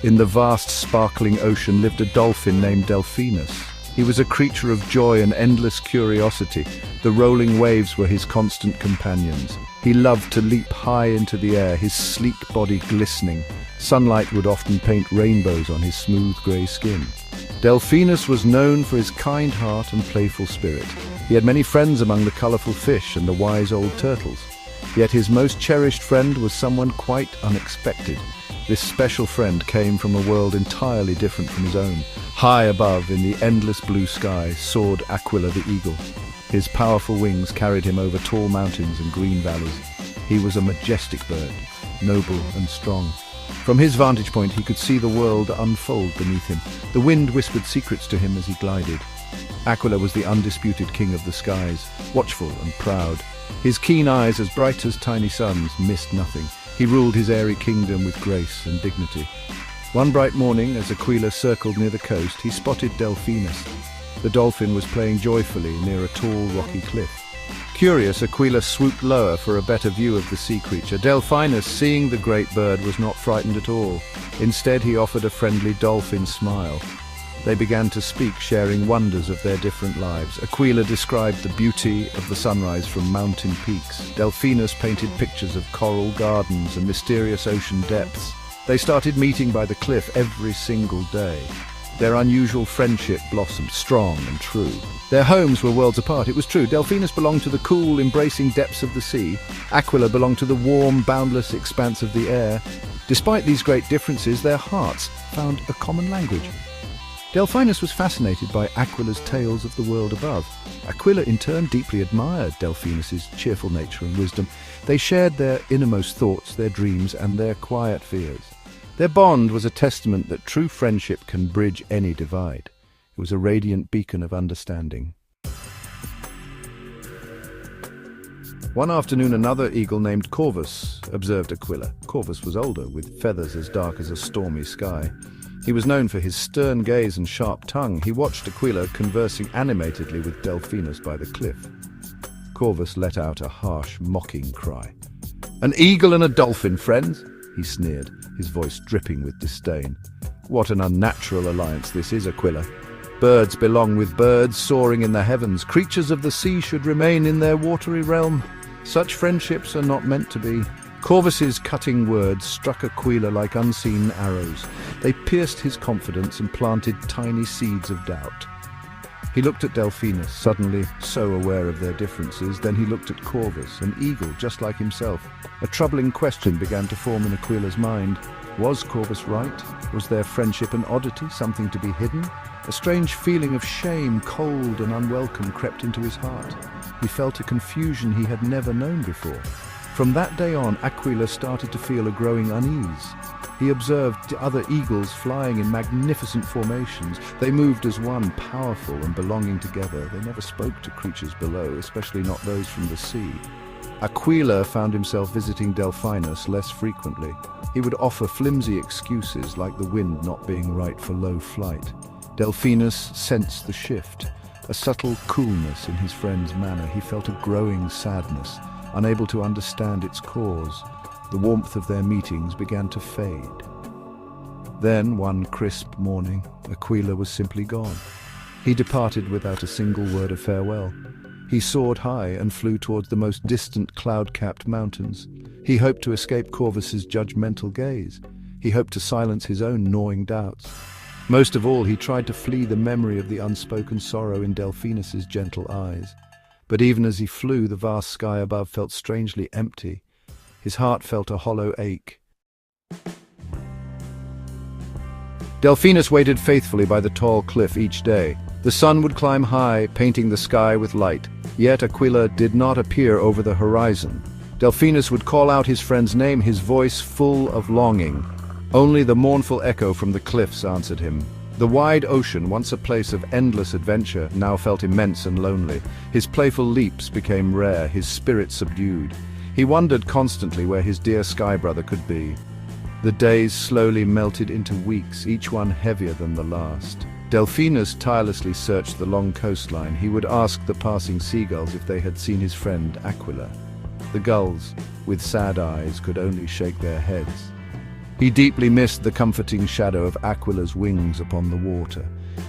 In the vast, sparkling ocean lived a dolphin named Delphinus. He was a creature of joy and endless curiosity. The rolling waves were his constant companions. He loved to leap high into the air, his sleek body glistening. Sunlight would often paint rainbows on his smooth grey skin. Delphinus was known for his kind heart and playful spirit. He had many friends among the colourful fish and the wise old turtles. Yet his most cherished friend was someone quite unexpected. This special friend came from a world entirely different from his own. High above, in the endless blue sky, soared Aquila the eagle. His powerful wings carried him over tall mountains and green valleys. He was a majestic bird, noble and strong. From his vantage point, he could see the world unfold beneath him. The wind whispered secrets to him as he glided. Aquila was the undisputed king of the skies, watchful and proud. His keen eyes, as bright as tiny suns, missed nothing. He ruled his airy kingdom with grace and dignity. One bright morning, as Aquila circled near the coast, he spotted Delphinus. The dolphin was playing joyfully near a tall, rocky cliff. Curious, Aquila swooped lower for a better view of the sea creature. Delphinus, seeing the great bird, was not frightened at all. Instead, he offered a friendly dolphin smile. They began to speak, sharing wonders of their different lives. Aquila described the beauty of the sunrise from mountain peaks. Delphinus painted pictures of coral gardens and mysterious ocean depths. They started meeting by the cliff every single day. Their unusual friendship blossomed, strong and true. Their homes were worlds apart, it was true. Delphinus belonged to the cool, embracing depths of the sea. Aquila belonged to the warm, boundless expanse of the air. Despite these great differences, their hearts found a common language. Delphinus was fascinated by Aquila's tales of the world above. Aquila, in turn, deeply admired Delphinus's cheerful nature and wisdom. They shared their innermost thoughts, their dreams, and their quiet fears. Their bond was a testament that true friendship can bridge any divide. It was a radiant beacon of understanding. One afternoon, another eagle named Corvus observed Aquila. Corvus was older, with feathers as dark as a stormy sky. He was known for his stern gaze and sharp tongue. He watched Aquila conversing animatedly with Delphinus by the cliff. Corvus let out a harsh, mocking cry. "An eagle and a dolphin, friends?" he sneered, his voice dripping with disdain. "What an unnatural alliance this is, Aquila. Birds belong with birds, soaring in the heavens. Creatures of the sea should remain in their watery realm. Such friendships are not meant to be." Corvus's cutting words struck Aquila like unseen arrows. They pierced his confidence and planted tiny seeds of doubt. He looked at Delphinus, suddenly so aware of their differences. Then he looked at Corvus, an eagle just like himself. A troubling question began to form in Aquila's mind. Was Corvus right? Was their friendship an oddity, something to be hidden? A strange feeling of shame, cold and unwelcome, crept into his heart. He felt a confusion he had never known before. From that day on, Aquila started to feel a growing unease. He observed the other eagles flying in magnificent formations. They moved as one, powerful and belonging together. They never spoke to creatures below, especially not those from the sea. Aquila found himself visiting Delphinus less frequently. He would offer flimsy excuses, like the wind not being right for low flight. Delphinus sensed the shift, a subtle coolness in his friend's manner. He felt a growing sadness, unable to understand its cause. The warmth of their meetings began to fade. Then, one crisp morning, Aquila was simply gone. He departed without a single word of farewell. He soared high and flew towards the most distant cloud-capped mountains. He hoped to escape Corvus's judgmental gaze. He hoped to silence his own gnawing doubts. Most of all, he tried to flee the memory of the unspoken sorrow in Delphinus's gentle eyes. But even as he flew, the vast sky above felt strangely empty. His heart felt a hollow ache. Delphinus waited faithfully by the tall cliff each day. The sun would climb high, painting the sky with light. Yet Aquila did not appear over the horizon. Delphinus would call out his friend's name, his voice full of longing. Only the mournful echo from the cliffs answered him. The wide ocean, once a place of endless adventure, now felt immense and lonely. His playful leaps became rare, his spirit subdued. He wondered constantly where his dear sky brother could be. The days slowly melted into weeks, each one heavier than the last. Delphinus tirelessly searched the long coastline. He would ask the passing seagulls if they had seen his friend Aquila. The gulls, with sad eyes, could only shake their heads. He deeply missed the comforting shadow of Aquila's wings upon the water.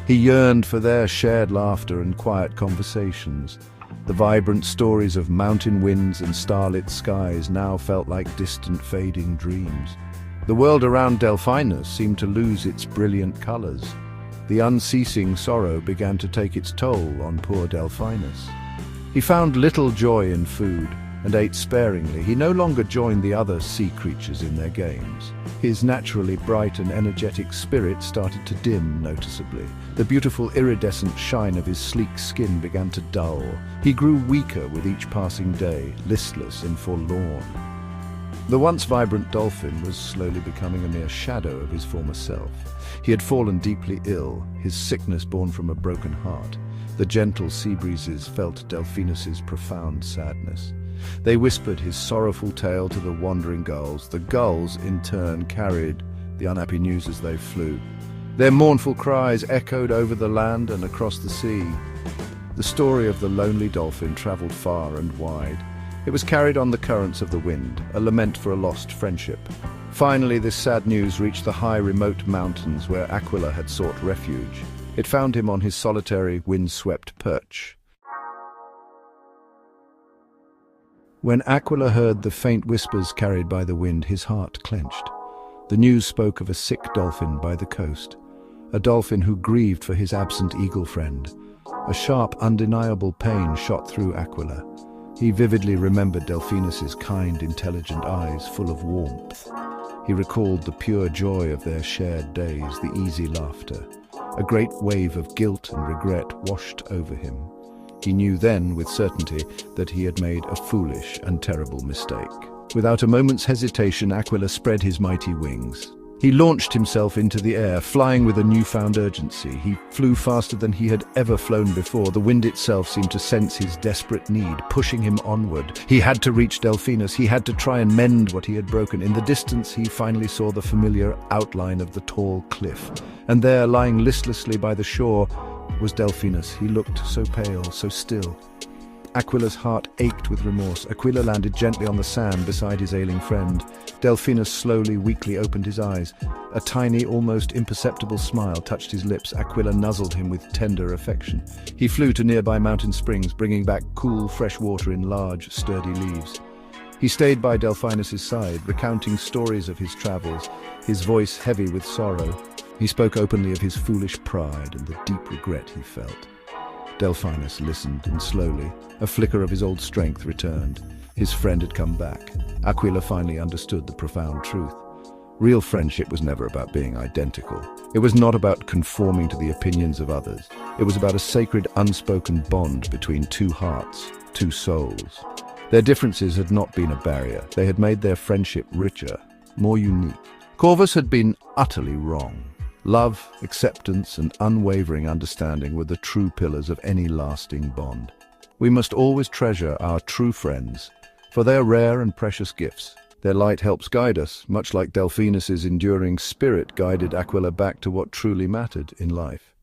He yearned for their shared laughter and quiet conversations. The vibrant stories of mountain winds and starlit skies now felt like distant, fading dreams. The world around Delphinus seemed to lose its brilliant colors. The unceasing sorrow began to take its toll on poor Delphinus. He found little joy in food and ate sparingly. He no longer joined the other sea creatures in their games. His naturally bright and energetic spirit started to dim noticeably. The beautiful iridescent shine of his sleek skin began to dull. He grew weaker with each passing day, listless and forlorn. The once vibrant Dolphin was slowly becoming a mere shadow of his former self. He had fallen deeply ill, his sickness born from a broken heart. The gentle sea breezes felt Delphinus's profound sadness. They whispered his sorrowful tale to the wandering gulls. The gulls, in turn, carried the unhappy news as they flew. Their mournful cries echoed over the land and across the sea. The story of the lonely dolphin traveled far and wide. It was carried on the currents of the wind, a lament for a lost friendship. Finally, this sad news reached the high, remote mountains where Aquila had sought refuge. It found him on his solitary, wind-swept perch. When Aquila heard the faint whispers carried by the wind, his heart clenched. The news spoke of a sick dolphin by the coast, a dolphin who grieved for his absent eagle friend. A sharp, undeniable pain shot through Aquila. He vividly remembered Delphinus's kind, intelligent eyes full of warmth. He recalled the pure joy of their shared days, the easy laughter. A great wave of guilt and regret washed over him. He knew then, with certainty, that he had made a foolish and terrible mistake. Without a moment's hesitation, Aquila spread his mighty wings. He launched himself into the air, flying with a newfound urgency. He flew faster than he had ever flown before. The wind itself seemed to sense his desperate need, pushing him onward. He had to reach Delphinus. He had to try and mend what he had broken. In the distance, he finally saw the familiar outline of the tall cliff. And there, lying listlessly by the shore, was Delphinus. He looked so pale, so still. Aquila's heart ached with remorse. Aquila landed gently on the sand beside his ailing friend. Delphinus slowly, weakly opened his eyes. A tiny, almost imperceptible smile touched his lips. Aquila nuzzled him with tender affection. He flew to nearby mountain springs, bringing back cool, fresh water in large, sturdy leaves. He stayed by Delphinus's side, recounting stories of his travels, his voice heavy with sorrow. He spoke openly of his foolish pride and the deep regret he felt. Delphinus listened, and slowly, a flicker of his old strength returned. His friend had come back. Aquila finally understood the profound truth. Real friendship was never about being identical. It was not about conforming to the opinions of others. It was about a sacred, unspoken bond between two hearts, two souls. Their differences had not been a barrier. They had made their friendship richer, more unique. Corvus had been utterly wrong. Love, acceptance, and unwavering understanding were the true pillars of any lasting bond. We must always treasure our true friends, for they are rare and precious gifts. Their light helps guide us, much like Delphinus's enduring spirit guided Aquila back to what truly mattered in life.